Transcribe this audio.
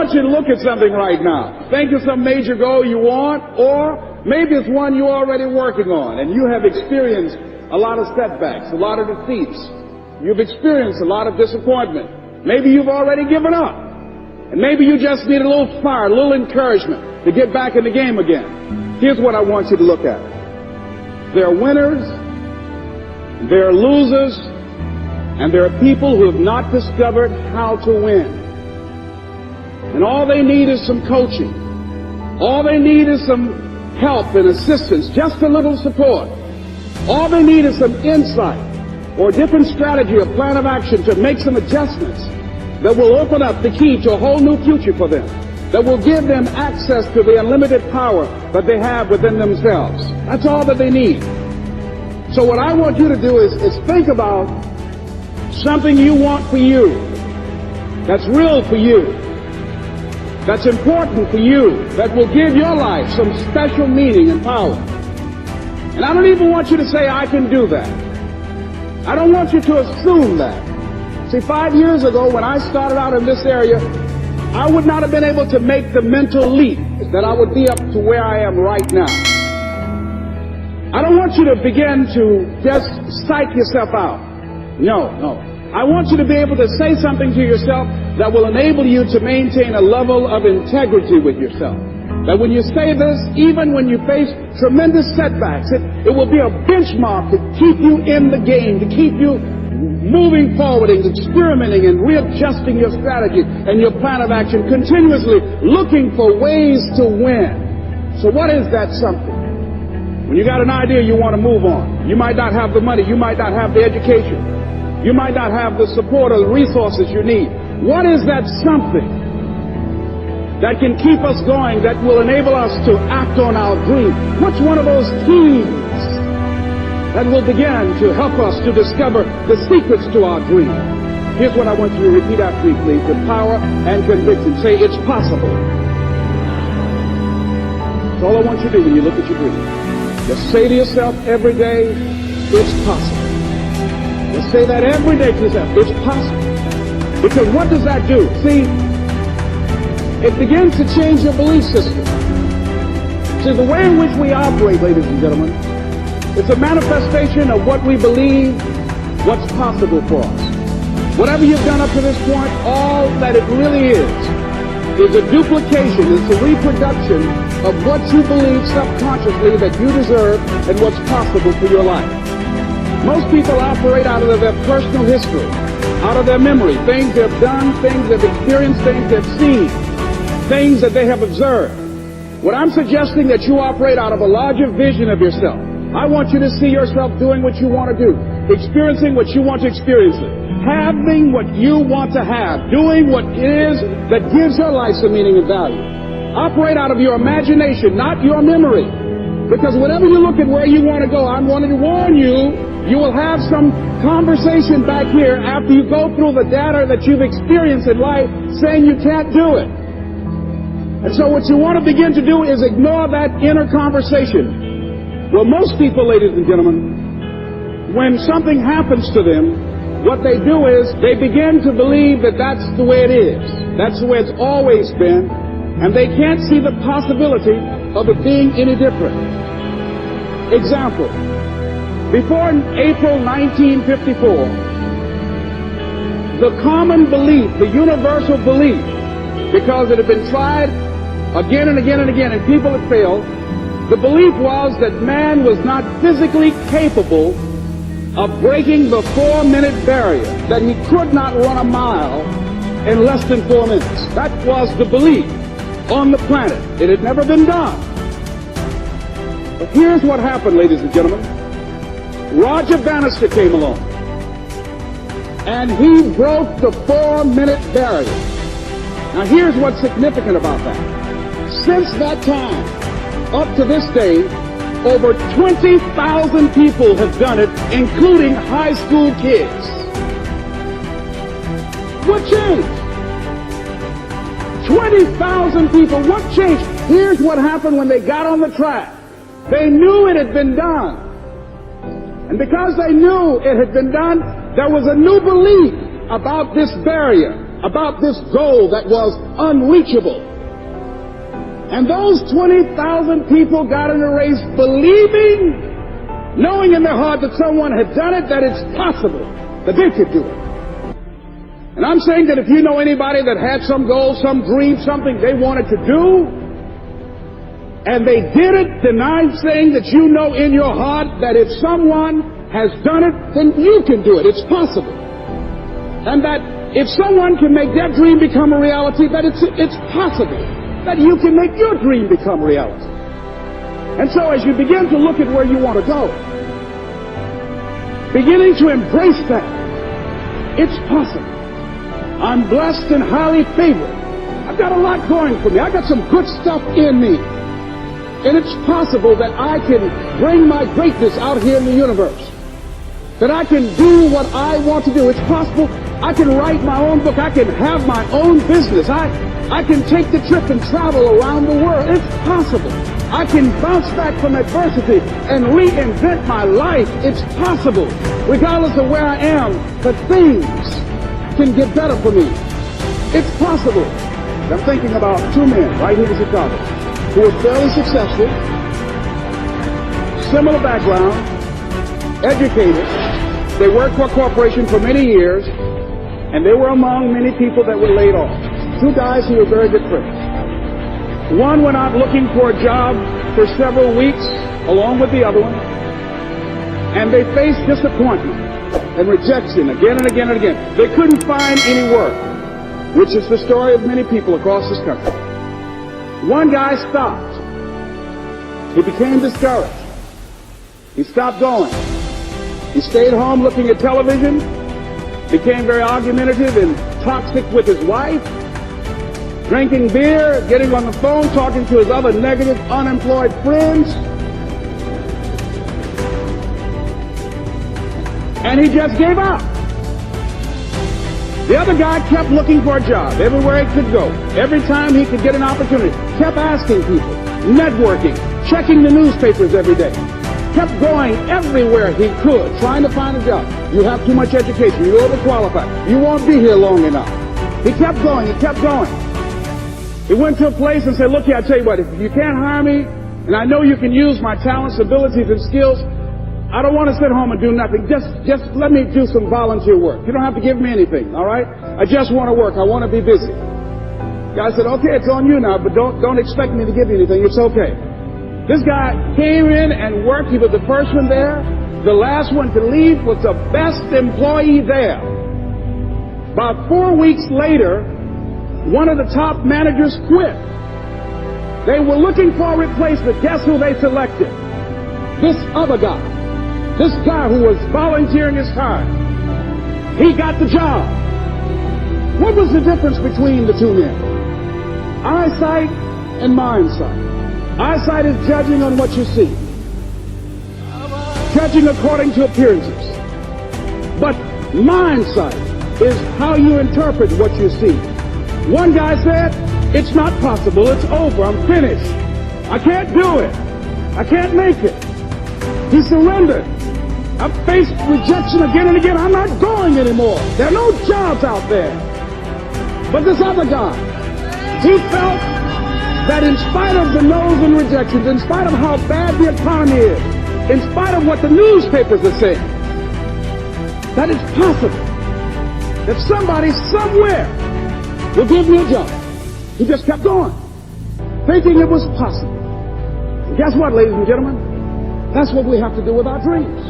want you to look at something right now. Think of some major goal you want, or maybe it's one you're already working on, and you have experienced a lot of setbacks, a lot of defeats. You've experienced a lot of disappointment. Maybe you've already given up. And maybe you just need a little fire, a little encouragement to get back in the game again. Here's what I want you to look at. There are winners, there are losers, and there are people who have not discovered how to win. And all they need is some coaching. All they need is some help and assistance, just a little support. All they need is some insight or a different strategy, a plan of action to make some adjustments that will open up the key to a whole new future for them, that will give them access to the unlimited power that they have within themselves. That's all that they need. So what I want you to do is think about something you want for you, that's real for you, that's important for you, that will give your life some special meaning and power. And I don't even want you to say, I can do that. I don't want you to assume that. See, 5 years ago, when I started out in this area, I would not have been able to make the mental leap that I would be up to where I am right now. I don't want you to begin to just psych yourself out. No. I want you to be able to say something to yourself that will enable you to maintain a level of integrity with yourself. That when you say this, even when you face tremendous setbacks, it will be a benchmark to keep you in the game, to keep you moving forward and experimenting and readjusting your strategy and your plan of action, continuously looking for ways to win. So what is that something? When you got an idea you want to move on, you might not have the money, you might not have the education, you might not have the support or the resources you need. What is that something that can keep us going, that will enable us to act on our dream? What's one of those keys that will begin to help us to discover the secrets to our dream? Here's what I want you to repeat after me, please, with power and conviction. Say, it's possible. That's all I want you to do when you look at your dream. Just say to yourself every day, it's possible. Just say that every day to yourself, it's possible. Because what does that do? See, it begins to change your belief system. See, the way in which we operate, ladies and gentlemen, it's a manifestation of what we believe, what's possible for us. Whatever you've done up to this point, all that it really is a duplication, it's a reproduction of what you believe subconsciously that you deserve and what's possible for your life. Most people operate out of their personal history, out of their memory, things they've done, things they've experienced, things they've seen, things that they have observed. What I'm suggesting that you operate out of a larger vision of yourself. I want you to see yourself doing what you want to do, experiencing what you want to experience, having what you want to have, doing what it is that gives your life some meaning and value. Operate out of your imagination, not your memory. Because whenever you look at where you want to go, I'm wanting to warn you, you will have some conversation back here after you go through the data that you've experienced in life saying you can't do it. And so what you want to begin to do is ignore that inner conversation. Well, most people, ladies and gentlemen, when something happens to them, what they do is they begin to believe that that's the way it is. That's the way it's always been. And they can't see the possibility of it being any different. Example. Before April 1954, the common belief, the universal belief, because it had been tried again and again and again and people had failed, the belief was that man was not physically capable of breaking the 4-minute barrier, that he could not run a mile in less than 4 minutes. That was the belief on the planet. It had never been done. But here's what happened, ladies and gentlemen. Roger Bannister came along, and he broke the 4-minute barrier. Now here's what's significant about that. Since that time, up to this day, over 20,000 people have done it, including high school kids. What changed? 20,000 people. What changed? Here's what happened when they got on the track. They knew it had been done. And because they knew it had been done, there was a new belief about this barrier. about this goal that was unreachable. And those 20,000 people got in a race believing, knowing in their heart that someone had done it, that it's possible, that they could do it. And I'm saying that if you know anybody that had some goal, some dream, something they wanted to do, and they did it, then I'm saying that you know in your heart that if someone has done it, then you can do it. It's possible. And that if someone can make their dream become a reality, that it's possible that you can make your dream become reality. And so as you begin to look at where you want to go, beginning to embrace that, it's possible. I'm blessed and highly favored. I've got a lot going for me. I've got some good stuff in me. And it's possible that I can bring my greatness out here in the universe. That I can do what I want to do. It's possible I can write my own book. I can have my own business. I can take the trip and travel around the world. It's possible. I can bounce back from adversity and reinvent my life. It's possible. Regardless of where I am, that things can get better for me. It's possible. I'm thinking about two men right here in Chicago who were fairly successful, similar background, educated. They worked for a corporation for many years, and they were among many people that were laid off. Two guys who were very good friends. One went out looking for a job for several weeks along with the other one, and they faced disappointment and rejection again and again and again. They couldn't find any work, which is the story of many people across this country. One guy stopped. He became discouraged. He stopped going. He stayed home looking at television, became very argumentative and toxic with his wife, drinking beer, getting on the phone, talking to his other negative, unemployed friends. And he just gave up. The other guy kept looking for a job everywhere he could go. Every time he could get an opportunity, kept asking people, networking, checking the newspapers every day. Kept going everywhere he could, trying to find a job. You have too much education. You're overqualified. You won't be here long enough. He kept going. He kept going. He went to a place and said, look here, I tell you what, if you can't hire me, and I know you can use my talents, abilities, and skills, I don't want to sit home and do nothing. Just let me do some volunteer work. You don't have to give me anything, all right? I just want to work. I want to be busy. The guy said, okay, it's on you now, but don't expect me to give you anything. It's okay. This guy came in and worked. He was the first one there. The last one to leave was the best employee there. About 4 weeks later, one of the top managers quit. They were looking for a replacement. Guess who they selected? This other guy. This guy who was volunteering his time. He got the job. What was the difference between the two men? Eyesight and mindsight. Eyesight is judging on what you see. Judging according to appearances. But mindsight is how you interpret what you see. One guy said, it's not possible, it's over, I'm finished. I can't do it. I can't make it. He surrendered. I've faced rejection again and again. I'm not going anymore. There are no jobs out there. But this other guy, he felt that in spite of the no's and rejections, in spite of how bad the economy is, in spite of what the newspapers are saying, that it's possible that somebody somewhere will give me a job. He just kept going, thinking it was possible. And guess what, ladies and gentlemen? That's what we have to do with our dreams.